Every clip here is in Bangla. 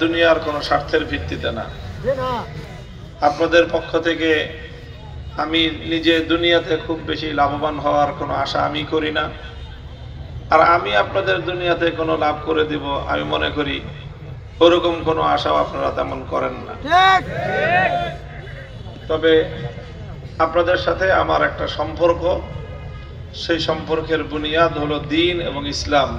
দুনিয়ার কোনো স্বার্থের ভিত্তিতে না। আপনাদের পক্ষ থেকে আমি নিজে দুনিয়াতে খুব বেশি লাভবান হওয়ার কোনো আশা আমি করি না, আর আমি আপনাদের দুনিয়াতে কোনো লাভ করে দিব আমি মনে করি ওরকম কোনো আশাও আপনারা তেমন করেন না। তবে আপনাদের সাথে আমার একটা সম্পর্ক, সেই সম্পর্কের বুনিয়াদ হলো দ্বীন এবং ইসলাম।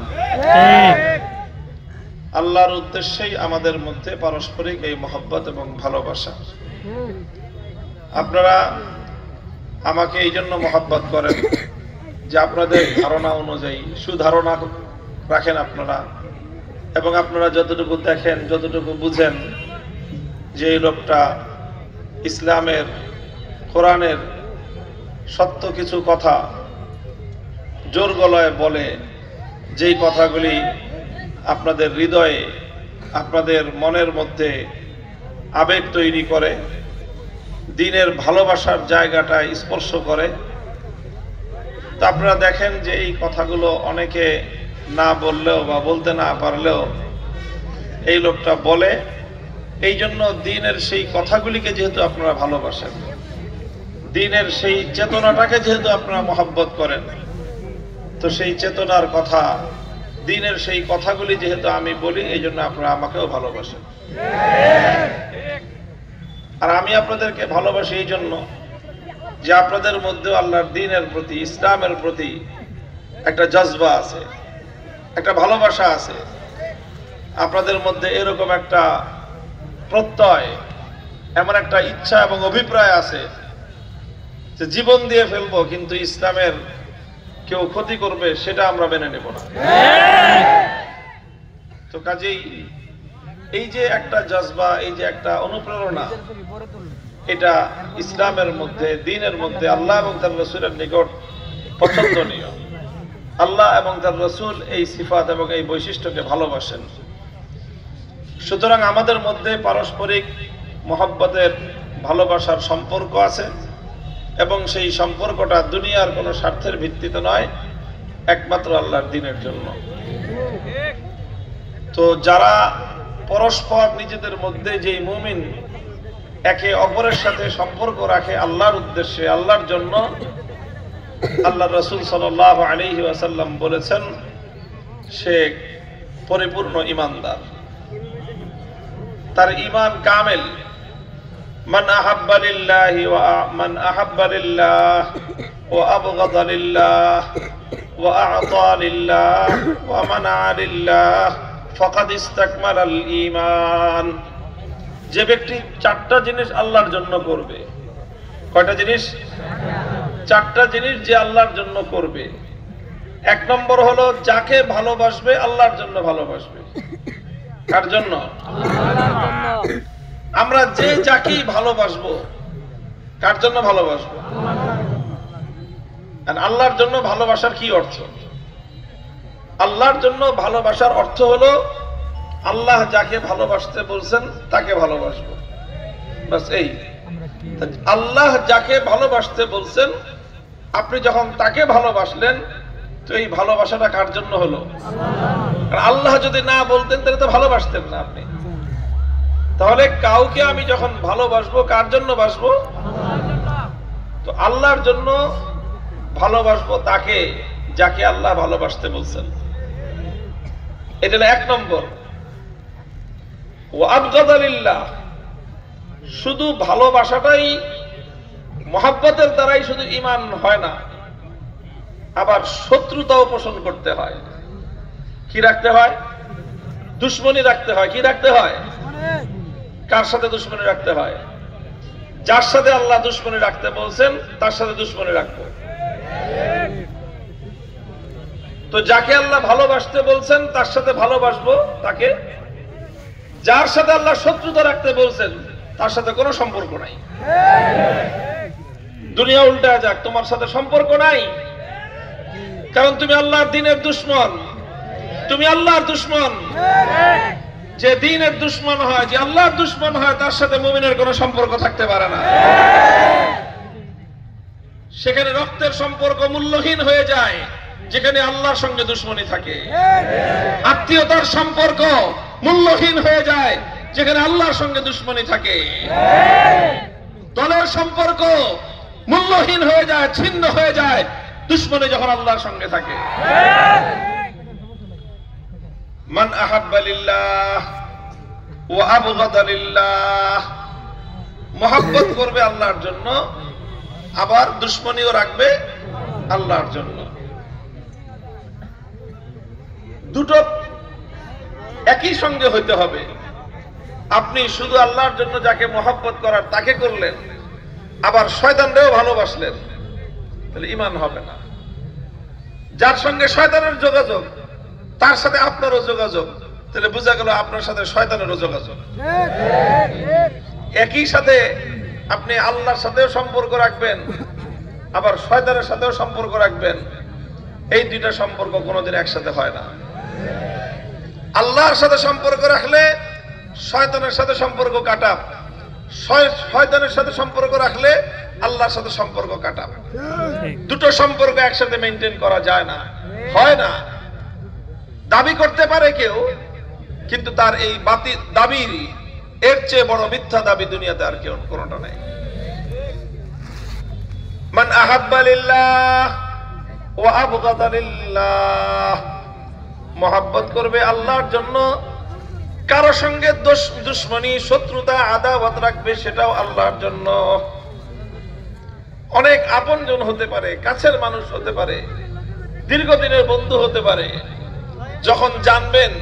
আল্লাহর উদ্দেশ্যেই আমাদের মধ্যে পারস্পরিক এই মহব্বত এবং ভালোবাসা। আপনারা আমাকে এই জন্য মহব্বত করেন যে আপনাদের ধারণা অনুযায়ী সুধারণা রাখেন আপনারা, এবং আপনারা যতটুকু দেখেন, যতটুকু বুঝেন যে এই লোকটা ইসলামের, কোরআনের সত্য কিছু কথা জোর গলায় বলে, যেই কথাগুলি আপনাদের হৃদয়ে, আপনাদের মনের মধ্যে আবেগ তৈরি করে, দ্বীনের ভালোবাসার জায়গাটা স্পর্শ করে। তো আপনারা দেখেন যে এই কথাগুলো অনেকে না বললেও বা বলতে না পারলেও এই লোকটা বলে। এই জন্য দ্বীনের সেই কথাগুলিকে যেহেতু আপনারা ভালোবাসেন, দ্বীনের সেই চেতনাটাকে যেহেতু আপনারা মহব্বত করেন, তো সেই চেতনার কথা, দ্বীনের সেই কথাগুলি যেহেতু আমি বলি, এই জন্য আপনারা আমাকেও ভালোবাসেন। আর আমি আপনাদেরকে ভালোবাসি এই জন্য যে আপনাদের মধ্যে আল্লাহর দ্বীনের প্রতি, ইসলামের প্রতি একটা জজবা আছে, একটা ভালোবাসা আছে। আপনাদের মধ্যে এরকম একটা প্রত্যয়, এমন একটা ইচ্ছা এবং অভিপ্রায় আছে যে জীবন দিয়ে ফেলবো, কিন্তু ইসলামের কেউ ক্ষতি করবে সেটা আমরা মেনে নেব না। তো কাজেই এই যে একটা জজবা, এই যে একটা অনুপ্রেরণা, এটা ইসলামের মধ্যে, দ্বীনের মধ্যে আল্লাহ এবং তার রাসূলের নিকট পছন্দনীয়। আল্লাহ এবং তার রাসূল এই সিফাত এবং এই বৈশিষ্ট্যকে ভালোবাসেন। সুতরাং আমাদের মধ্যে পারস্পরিক মহব্বতের, ভালোবাসার সম্পর্ক আছে, এবং সেই সম্পর্কটা দুনিয়ার কোনো স্বার্থের ভিত্তিতে নয়, একমাত্র আল্লাহর দ্বীনের জন্য। তো যারা পরস্পর নিজেদের মধ্যে, যেই মুমিন একে অপরের সাথে সম্পর্ক রাখে আল্লাহর উদ্দেশ্যে, আল্লাহর জন্য, আল্লাহর রাসূল সাল্লাল্লাহু আলাইহি ওয়াসাল্লাম বলেছেন সে পরিপূর্ণ ঈমানদার, তার ঈমান কামেল। মান আহাব্বা লিল্লাহি ওয়া মান আহাব্বা লিল্লাহ ওয়া আবগাদা লিল্লাহ ওয়া আ'তা লিল্লাহ ওয়া মানা লিল্লাহ ফাকাদ ইসতাকমালাল ঈমান। যে ব্যক্তি চারটা জিনিস আল্লাহর জন্য করবে, কয়টা জিনিস? চারটা জিনিস যে আল্লাহর জন্য করবে। এক নম্বর হলো যাকে ভালোবাসবে আল্লাহর জন্য ভালোবাসবে। কার জন্য? আমরা যে যাকেই ভালোবাসবো, কার জন্য ভালোবাসবো? আল্লাহর জন্য ভালোবাসার কি অর্থ? আল্লাহর জন্য ভালোবাসার অর্থ হলো আল্লাহ যাকে ভালোবাসতে বলছেন তাকে ভালোবাসবো, বাস এই। আল্লাহ যাকে ভালোবাসতে বলছেন, আপনি যখন তাকে ভালোবাসলেন, তো এই ভালোবাসাটা কার জন্য হলো? আল্লাহ যদি না বলতেন তাহলে তো ভালোবাসতেন না আপনি। তাহলে কাউকে আমি যখন ভালোবাসবো, কার জন্য বাসবো? তো আল্লাহর জন্য ভালোবাসবো তাকে যাকে আল্লাহ ভালোবাসতে বলছেন। এটা হলো এক নম্বর। ওয়া আবগাদা লিল্লাহ, শুধু ভালোবাসাটাই, মহব্বতের দ্বারাই শুধু ঈমান হয় না, আবার শত্রুতাও পোষণ করতে হয়। কি রাখতে হয়? দুশ্মনী রাখতে হয়। কি রাখতে হয়? কার সাথে দুশ্মনী রাখতে হয়? যার সাথে আল্লাহ দুশ্মনী রাখতে বলছেন তার সাথে দুশ্মনী রাখবো। তো যাকে আল্লাহ ভালোবাসতে বলছেন তার সাথে ভালোবাসবো তাকে, যার সাথে আল্লাহ শত্রুতা রাখতে বলছেন তার সাথে কোনো সম্পর্ক নাই। দুনিয়া উল্টা যাক, তোমার সাথে সম্পর্ক নাই, কারণ তুমি আল্লাহর দ্বীনের দুশমন, তুমি আল্লাহর দুশমন। যে দ্বীনের দুশমন হয়, যে আল্লাহর দুশমন হয়, তার সাথে মুমিনের কোনো সম্পর্ক থাকতে পারে না। সেখানে রক্তের সম্পর্ক মূল্যহীন হয়ে যায় যেখানে আল্লাহর সঙ্গে দুশমনী থাকে। আত্মীয়তার সম্পর্ক মূল্যহীন হয়ে যায় যেখানে আল্লাহর সঙ্গে দুশ্মনী থাকে। দলের সম্পর্ক মূল্যহীন হয়ে যায়, ছিন্ন হয়ে যায় দুশ্মনী যখন আল্লাহর সঙ্গে থাকে। মান আহাব্বা লিল্লাহ ওয়া আবগাদা লিল্লাহ, মহব্বত করবে আল্লাহর জন্য, আবার দুশ্মনীও রাখবে আল্লাহর জন্য। দুটো একই সঙ্গে হইতে হবে। আপনি শুধু আল্লাহর জন্য যাকে মহব্বত করার তাকে করলেন, আবার শয়তানরেও ভালোবাসলেন, তাহলে ঈমান হবে না। যার সঙ্গে শয়তানের যোগাযোগ তার সাথে আপনারও যোগাযোগ, তাহলে বোঝা গেল আপনার সাথে শয়তানেরও যোগাযোগ। একই সাথে আপনি আল্লাহর সাথেও সম্পর্ক রাখবেন, আবার শয়তানের সাথেও সম্পর্ক রাখবেন, এই দুইটা সম্পর্ক কোনোদিন একসাথে হয় না। আল্লাহর সাথে সম্পর্ক রাখলে শয়তানের সাথে সম্পর্ক কাটা, শয়তানের সাথে সম্পর্ক রাখলে আল্লাহর সাথে সম্পর্ক কাটা। দুটো সম্পর্ক একসাথে মেনটেন করা যায় না, হয় না। দাবি করতে পারে কেউ, কিন্তু তার এই বাতিল দাবির এর চেয়ে বড় মিথ্যা দাবি দুনিয়াতে আর কেউ কোনটা নাই। মান আহাব্বা লিল্লাহ ওয়া আবগাদা লিল্লাহ, মহব্বত করবে আল্লাহর জন্য, কারো সঙ্গে দুশ্মনী শত্রুতা আদাওয়াত রাখবে সেটাও আল্লাহর জন্য। অনেক আপনজন হতে পারে, কাছের মানুষ হতে পারে, দীর্ঘদিনের বন্ধু হতে পারে, যখন জানবেন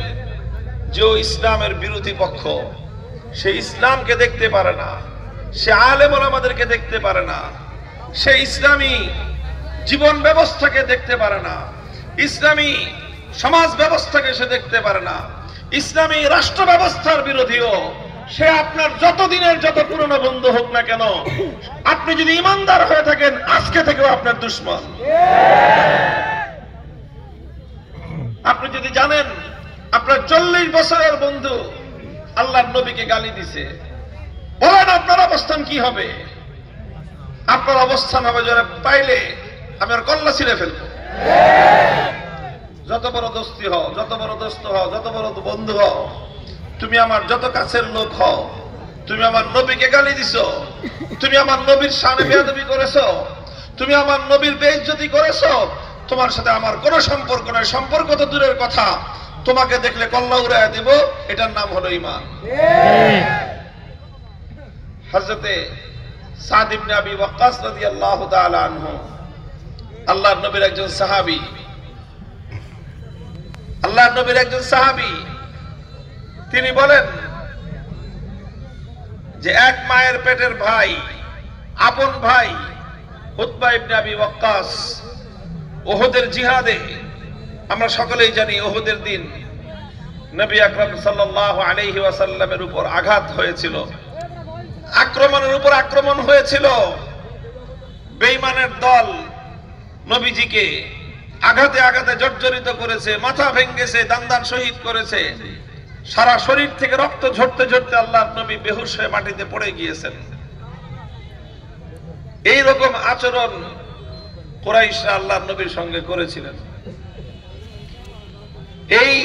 যে ও ইসলামের বিরোধী পক্ষ, সে ইসলামকে দেখতে পারে না, সে আলেম ওলামাদেরকে দেখতে পারে না, সে ইসলামী জীবন ব্যবস্থাকে দেখতে পারে না, ইসলামী সমাজ ব্যবস্থাকে সে দেখতে পারে না, ইসলামী রাষ্ট্র ব্যবস্থার বিরোধীও, সে আপনার যতদিনের যত পুরনো বন্ধু হোক না কেন, আপনি যদি ইমানদার হয়ে থাকেন আজকে থেকেও আপনার দুশমন। আপনি যদি জানেন আপনার 40 বছরের বন্ধু আল্লাহর নবীকে গালি দিছে, বলেন আপনার অবস্থান কি হবে? আপনার অবস্থান হবে যারা পাইলে আমি আর কল্লা ছিঁড়ে ফেলবো। যত বড় দোস্তি হও, যত বড় দোস্ত হও, যত বড় বন্ধু হও, তুমি আমার যত কাছের লোক হও, তুমি আমার নবীকে গালি দিছো, তুমি আমার নবীর শানে বেয়াদবি করেছো, তুমি আমার নবীর বেইজ্জতি করেছো, তোমার সাথে আমার কোনো সম্পর্ক নাই। সম্পর্ক তো দূরের কথা, তোমাকে দেখলে কল্লা উড়াইয়া দিব, এটার নাম হলো ঈমান। হযরতে সাদ ইবনে আবি ওয়াক্কাস রাদিয়াল্লাহু তাআলা আনহু, আল্লাহর নবীর একজন সাহাবী, আল্লাহর নবীর একজন সাহাবী, তিনি বলেন যে এক মায়ের পেটের ভাই, আপন ভাই উতবা ইবনে আবি ওয়াক্কাস উহুদের জিহাদে, আমরা সকলেই জানি উহুদের দিন নবী আকরাম সাল্লাল্লাহু আলাইহি ওয়াসাল্লামের উপর আঘাত হয়েছিল, আক্রমণের উপর আক্রমণ হয়েছিল। বেঈমানের দল নবীজিকে আঘাতে আঘাতে জর্জরিত করেছে, মাথা ভেঙেছে, দান শহীদ করেছে, সারা শরীর থেকে রক্ত ঝরতে ঝরতে আল্লাহর নবী বেহুশ হয়ে মাটিতে পড়ে গিয়েছেন। এই রকম আচরণ কুরাইশরা আল্লাহর নবীর সঙ্গে করেছিলেন। এই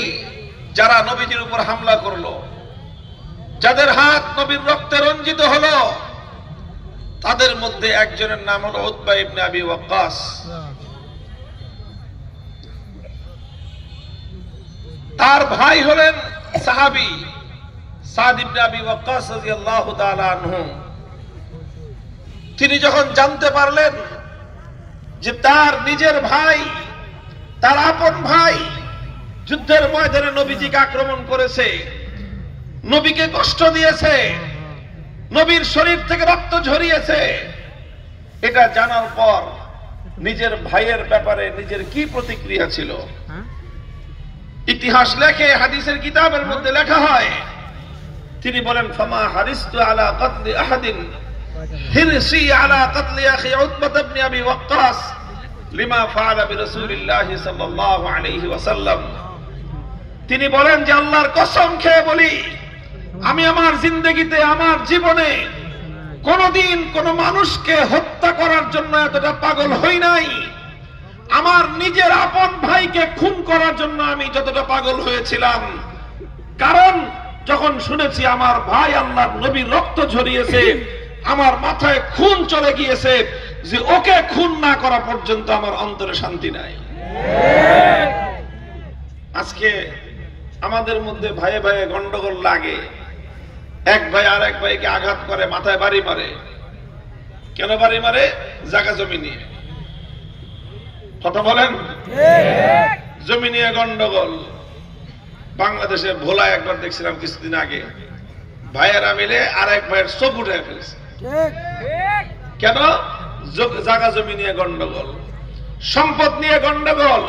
যারা নবীজির উপর হামলা করলো, যাদের হাত নবীর রক্তে রঞ্জিত হলো, তাদের মধ্যে একজনের নাম হলো উতবা ইবনে আবি ওয়াক্কাস। তার ভাই হলেন সাহাবী সাদ ইবনে আবি ওয়াক্কাস রাদিয়াল্লাহু তাআলা আনহু। তিনি যখন জানতে পারলেন যে তার নিজের ভাই, তার আপন ভাই যুদ্ধের ময়দানে নবীজিকে আক্রমণ করেছে, নবীকে কষ্ট দিয়েছে, নবীর শরীর থেকে রক্ত ঝরিয়েছে, এটা জানার পর নিজের ভাইয়ের ব্যাপারে নিজের কি প্রতিক্রিয়া ছিল? ইতিহাস লেখে, হাদিসের কিতাবের মধ্যে লেখা হয়, তিনি বলেন ফামা হারিস্তু আলা কতলি আহাদিন হিরসি আলা কতলি আখি উতবা ইবনে আবি ওয়াক্কাস লিমা ফাআলা বিরাসূলিল্লাহ সাল্লাল্লাহু আলাইহি ওয়াসাল্লাম। তিনি বলেন যে আল্লাহর কসম খেয়ে বলি, আমি আমার জিন্দেগিতে, আমার জীবনে কোনদিন কোন মানুষকে হত্যা করার জন্য এতটা পাগল হই নাই। আমার নিজের আপন ভাইকে খুন করার জন্য আমি যতটা পাগল হয়েছিলাম, কারণ যখন শুনেছি আমার ভাই আল্লাহর নবীর রক্ত ঝরিয়েছে, আমার মাথায় খুন চলে গিয়েছে, যে ওকে খুন না করা পর্যন্ত আমার অন্তরে শান্তি নাই। আজকে আমাদের মধ্যে ভাইয়ে ভাইয়ে গন্ডগোল লাগে, এক ভাই আর এক ভাইকে আঘাত করে, মাথায় বাড়ি মারে। কেন বাড়ি মারে? জায়গা জমি নিয়ে। কথা বলেন, জমি নিয়ে গন্ডগোল। বাংলাদেশে ভোলা একবার দেখছিলাম কিছুদিন আগে, ভাইয়েরা মিলে আর এক ভাইয়ের চোখ উঠে ফেলছে। কেন? জায়গা জমি নিয়ে গন্ডগোল, সম্পদ নিয়ে গন্ডগোল।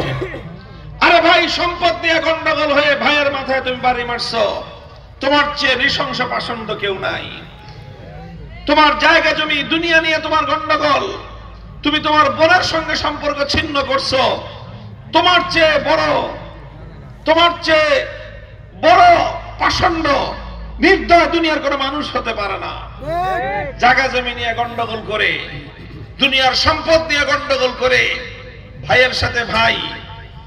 আরে ভাই, সম্পদ নিয়ে গন্ডগোল হয়ে ভাইয়ের মাথায় তুমি বাড়ি মারছো, তোমার চেয়ে নৃশংস পাষণ্ড কেউ নাই। তোমার জায়গা জমি দুনিয়া নিয়ে তোমার গন্ডগোল, তুমি তোমার বোনের সঙ্গে সম্পর্ক ছিন্ন করছো, তোমার চেয়ে বড় পাষণ্ড নির্দয় দুনিয়ার কোনো মানুষ হতে পারে না। জায়গা জমি নিয়ে গন্ডগোল করে, দুনিয়ার সম্পদ নিয়ে গন্ডগোল করে, ভাইয়ের সাথে ভাই,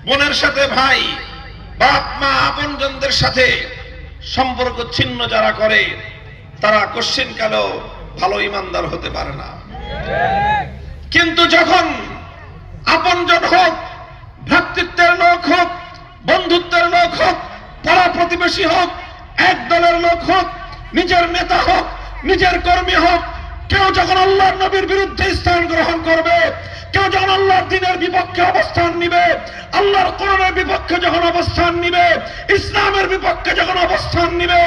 বোনের সাথে ভাই, বাপ মা আপনজনদের সাথে সম্পর্ক ছিন্ন যারা করে, তারা কোশ্চিনকালেও ভালো ইমানদার হতে পারে না। কিন্তু যখন আপনজন হোক, ভ্রাতৃত্বের লোক হোক, বন্ধুত্বের লোক হোক, পাড়া প্রতিবেশী হোক, এক দলের লোক হোক, নিজের নেতা হোক, নিজের কর্মী হোক, কেউ যখন আল্লাহর নবীর বিরুদ্ধে স্থান গ্রহণ করবে, কেউ যখন আল্লাহর দ্বীনের বিপক্ষে অবস্থান নিবে, আল্লাহর কোরআনের বিপক্ষে যখন অবস্থান নিবে, ইসলামের বিপক্ষে যখন অবস্থান নিবে,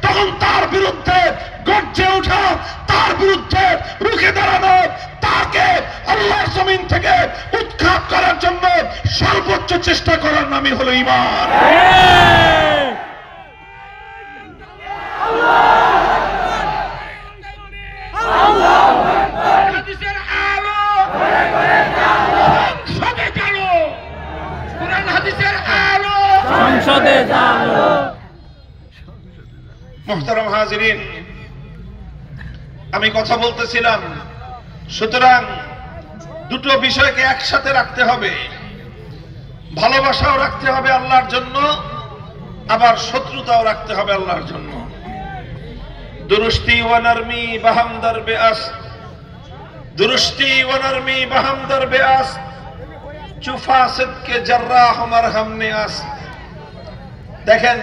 তখন তার বিরুদ্ধে গর্জে ওঠা, তার বিরুদ্ধে রুখে দাঁড়ানো, তাকে আল্লাহর জমিন থেকে উৎখাত করার জন্য সর্বোচ্চ চেষ্টা করার নামই হলো ঈমান। মুহতারাম হাজিরিন, আমি কথা বলতেছিলাম, সুতরাং দুটো বিষয়কে একসাথে রাখতে হবে। ভালোবাসাও রাখতে হবে আল্লাহর জন্য, আবার শত্রুতাও রাখতে হবে আল্লাহর জন্য। দুরুস্তি ওয়া নারমি বাহামদার বেআস, দুরুস্তি ওয়া নারমি বাহামদার বেআস, চুফাসিদ কে জাররাহ মারহাম নিয়াস। দেখেন,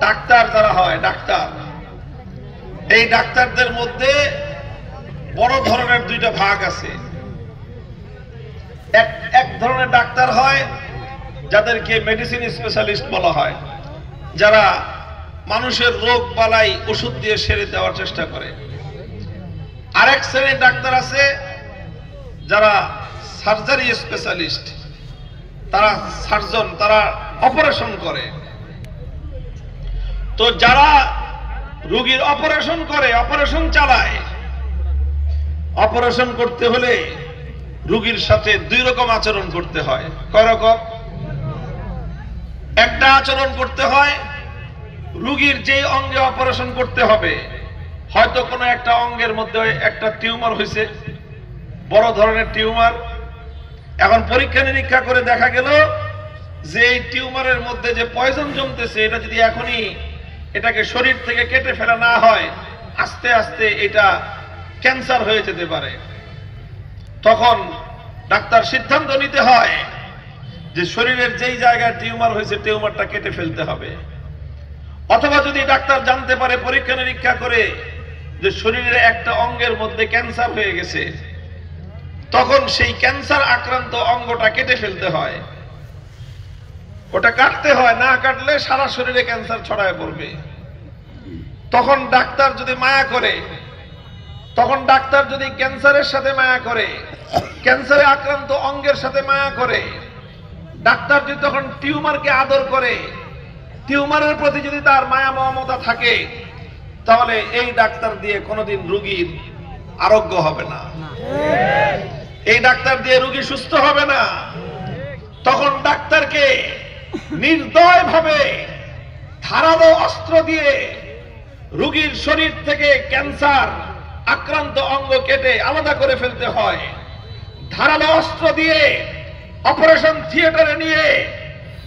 ডাক্তার যারা হয়, ডাক্তার, এই ডাক্তারদের মধ্যে বড় ধরনের দুইটা ভাগ আছে। এক ধরনের ডাক্তার হয় যাদেরকে মেডিসিন স্পেশালিস্ট বলা হয়, যারা মানুষের রোগ বালাই ওষুধ দিয়ে সেরে দেওয়ার চেষ্টা করে। আরেক শ্রেণীর ডাক্তার আছে যারা সার্জারি স্পেশালিস্ট, তারা সার্জন, তারা অপারেশন করে। তো যারা রোগীর অপারেশন করে, অপারেশন চালায়, অপারেশন করতে হলে রোগীর সাথে দুই রকম আচরণ করতে হয়। কয় রকম? একটা আচরণ করতে হয়, রোগীর যে অঙ্গে অপারেশন করতে হবে, হয়তো কোনো একটা অঙ্গের মধ্যে একটা টিউমার হয়েছে, বড় ধরনের টিউমার। এখন পরীক্ষা নিরীক্ষা করে দেখা গেল যে এই টিউমারের মধ্যে যে পয়জন জমতেছে, এটা যদি এখনই এটাকে শরীর থেকে কেটে ফেলা না হয়, আস্তে আস্তে এটা ক্যান্সার হয়ে যেতে পারে। তখন ডাক্তার সিদ্ধান্ত নিতে হয় যে শরীরের যেই জায়গায় টিউমার হয়েছে, টিউমারটা কেটে ফেলতে হবে। অথবা যদি ডাক্তার জানতে পারে পরীক্ষা নিরীক্ষা করে যে শরীরের একটা অঙ্গের মধ্যে ক্যান্সার হয়ে গেছে, তখন সেই ক্যান্সার আক্রান্ত অঙ্গটা কেটে ফেলতে হয়। ওটা কাটতে হয়, না কাটলে সারা শরীরে ক্যান্সার ছড়ায় পড়বে। তখন ডাক্তার যদি মায়া করে, তখন ডাক্তার যদি ক্যান্সারের সাথে মায়া করে, ক্যান্সারে আক্রান্ত অঙ্গের সাথে মায়া করে, ডাক্তার যদি তখন টিউমারকে আদর করে, টিউমারের প্রতি যদি তার মায়া মমতা থাকে, তাহলে এই ডাক্তার দিয়ে কোনোদিন রোগীর আরোগ্য হবে না, এই ডাক্তার দিয়ে রোগী সুস্থ হবে না। তখন ডাক্তারকে নির্দয়ভাবে ধারালো অস্ত্র দিয়ে রোগীর শরীর থেকে ক্যান্সার আক্রান্ত অঙ্গ কেটে আলাদা করে ফেলতে হয়। ধারালো অস্ত্র দিয়ে অপারেশন থিয়েটারে নিয়ে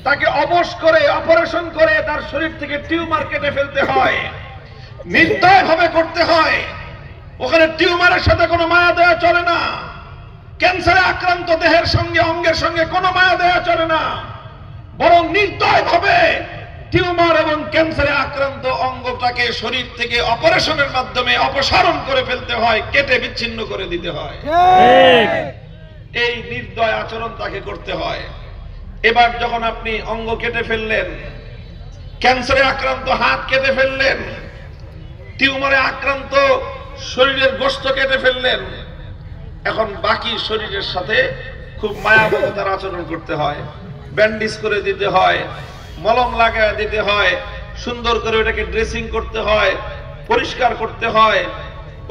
তাকে অবশ করে অপারেশন করে তার শরীর থেকে টিউমার কেটে ফেলতে হয়, নির্দয়ভাবে করতে হয়। ওখানে টিউমারের সাথে কোনো মায়া দেয়া চলে না। ক্যান্সারে আক্রান্ত দেহের সঙ্গে অঙ্গের সঙ্গে কোনো মায়া দেয়া চলে না, বরং নির্দয়ভাবে টিউমার এবং ক্যান্সারে আক্রান্ত অঙ্গটাকে শরীর থেকে অপারেশনের মাধ্যমে অপসারণ করে ফেলতে হয়, কেটে বিচ্ছিন্ন করে দিতে হয়। এই নির্দয় আচরণ তাকে করতে হয়। এবার যখন আপনি অঙ্গ কেটে ফেললেন, ক্যান্সারে আক্রান্ত হাত কেটে ফেললেন, টিউমারে আক্রান্ত শরীরের গোশত কেটে ফেললেন, এখন বাকি শরীরের সাথে খুব মায়াবতার আচরণ করতে হয়, ব্যান্ডেজ করে দিতে হয়, মলম লাগায় দিতে হয়, সুন্দর করে ওটাকে ড্রেসিং করতে হয়, পরিষ্কার করতে হয়,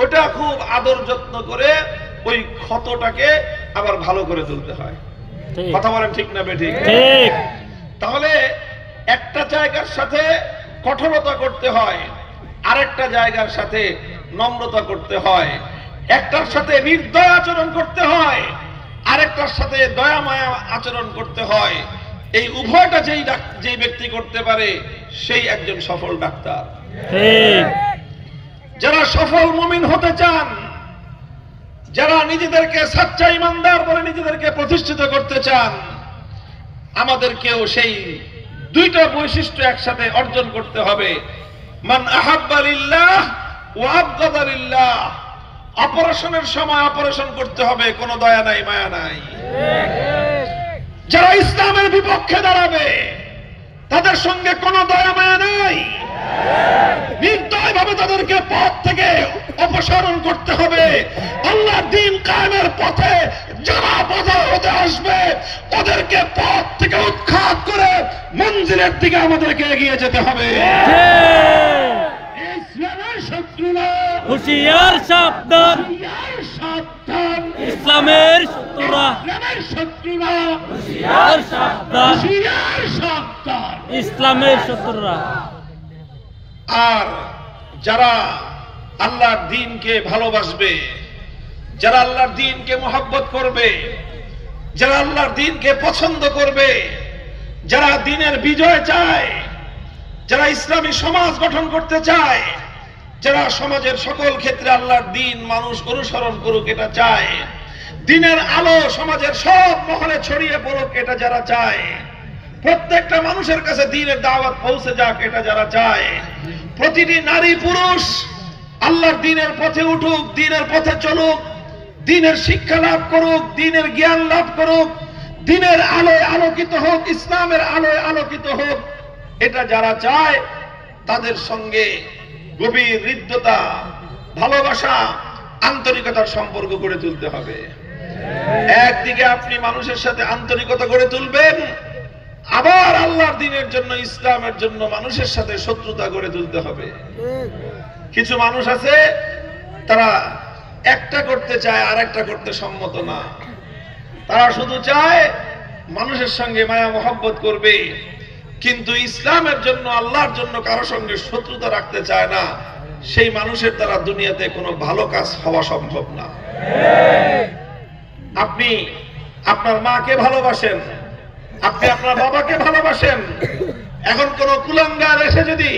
ওটা খুব আদর যত্ন করে ওই ক্ষতটাকে আবার ভালো করে তুলতে হয়। কথা বলেন ঠিক না বেঠিক? তাহলে একটা জায়গার সাথে কঠোরতা করতে হয়, আরেকটা জায়গার সাথে নম্রতা করতে হয়, একটার সাথে নির্দয় আচরণ করতে হয়, আরেকটার সাথে দয়া মায়া আচরণ করতে হয়। এই উভয়টা যেই ব্যক্তি করতে পারে সেই একজন সফল ডাক্তার। যারা সফল মুমিন হতে চান, যারা নিজেদেরকে সাচ্চা ইমানদার বলে নিজেদেরকে প্রতিষ্ঠিত করতে চান, আমাদেরকেও সেই দুইটা বৈশিষ্ট্য একসাথে অর্জন করতে হবে। মান আহাব্বা লিল্লাহ ওয়া আবগাদা লিল্লাহ। অপারেশনের সময় অপারেশন করতে হবে, কোনো দয়া নাই মায়া নাই। যারা ইসলামের বিপক্ষে দাঁড়াবে তাদের সঙ্গে কোনো দয়া মায়া নাই, নির্দয়ভাবে তাদেরকে পথ থেকে অপসারণ করতে হবে। আল্লাহর দ্বীন কায়েমের পথে যারা বাধা হতে আসবে ওদেরকে পথ থেকে উৎখাত করে মঞ্জিলের দিকে আমাদেরকে এগিয়ে যেতে হবে। ইসলামের শত্রুরা হুঁশিয়ার সাবধান, সাবধান। ইসলামের শত্রুরা হুঁশিয়ার সাবধান, সাবধান। ইসলামের শত্রুরা। আর যারা আল্লাহর দ্বীনকে ভালোবাসবে, যারা আল্লাহর দ্বীনকে মহব্বত করবে, যারা আল্লাহর দ্বীনকে পছন্দ করবে, যারা দ্বীনের বিজয় চায়, যারা ইসলামী সমাজ গঠন করতে চায়, যারা সমাজের সকল ক্ষেত্রে আল্লাহর দ্বীন মানুষ অনুসরণ করুক এটা চায়, দ্বীনের আলো সমাজের সব মহলে ছড়িয়ে পড়ুক এটা যারা চায়, প্রত্যেকটা মানুষের কাছে দ্বীনের দাওয়াত পৌঁছে যাক এটা যারা চায়, প্রতিটি নারী পুরুষ আল্লাহর দ্বীনের পথে উঠুক, দ্বীনের পথে চলুক, দ্বীনের শিক্ষা লাভ করুক, দ্বীনের জ্ঞান লাভ করুক, দ্বীনের আলোয় আলোকিত হোক, ইসলামের আলোয় আলোকিত হোক, এটা যারা চায় তাদের সঙ্গে গভীর হৃদ্যতা, ভালোবাসা, আন্তরিকতার সম্পর্ক গড়ে তুলতে হবে। একদিকে আপনি মানুষের সাথে আন্তরিকতা গড়ে তুলবেন, আবার আল্লাহর দ্বীনের জন্য, ইসলামের জন্য মানুষের সাথে শত্রুতা গড়ে তুলতে হবে। কিছু মানুষ আছে তারা একটা করতে চায় আর একটা করতে সম্মত না, তারা শুধু চায় মানুষের সঙ্গে মায়া মহব্বত করবে, কিন্তু ইসলামের জন্য, আল্লাহর জন্য কারো সঙ্গে শত্রুতা রাখতে চায় না। সেই মানুষের দ্বারা দুনিয়াতে কোনো ভালো কাজ হওয়া সম্ভব না। আপনি আপনার মাকে ভালোবাসেন, আপনি আপনার বাবাকে ভালোবাসেন, এখন কোন কুলাঙ্গার এসে যদি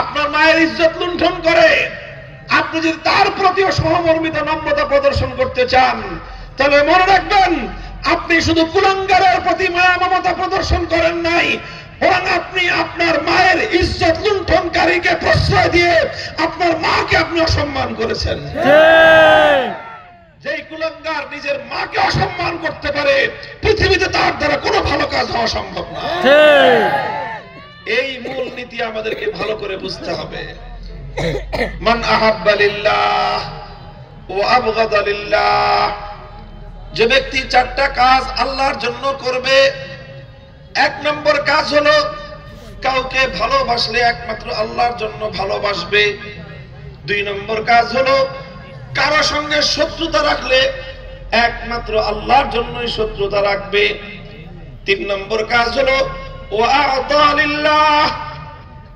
আপনার মায়ের ইজ্জত লুণ্ঠন করে, আপনি যদি তার প্রতিও সহমর্মিত নম্রতা প্রদর্শন করতে চান, তাহলে মনে রাখবেন আপনি শুধু কুলাঙ্গারের প্রতি মায়া মমতা প্রদর্শন করেন নাই, বরং আপনি আপনার মায়ের ইজ্জত লুণ্ঠনকারীকে প্রশ্রয় দিয়ে আপনার মাকে আপনি অসম্মান করেছেন। যেই কুলাঙ্গার নিজের মাকে অসম্মান করতে পারে, পৃথিবীতে তার দ্বারা কোনো ভালো কাজ হওয়া সম্ভব না। এই মূল নীতি আমাদেরকে ভালো করে বুঝতে হবে। মান আহাব্বা লিল্লাহ ওয়া আবগাদা লিল্লাহ। যে ব্যক্তি চারটা কাজ আল্লাহর জন্য করবে, এক নম্বর কাজ হলো কাউকে ভালোবাসলে একমাত্র আল্লাহর জন্য ভালোবাসবে। দুই নম্বর কাজ হলো কারো সঙ্গে শত্রুতা রাখলে একমাত্র আল্লাহর জন্যই শত্রুতা রাখবে। তিন নম্বর কাজ হলো ওয়া'তা লিল্লাহ,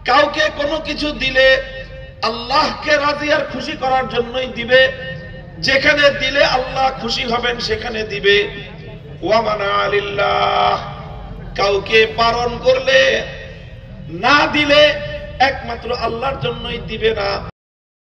কাউকে কোনো কিছু দিলে আল্লাহকে রাজি আর খুশি করার জন্যই দিবে, যেখানে দিলে আল্লাহ খুশি হবেন সেখানে দিবে। ওয়া মানা লিল্লাহ, কাউকে বারণ করলে না দিলে একমাত্র আল্লাহর জন্যই দিবে না।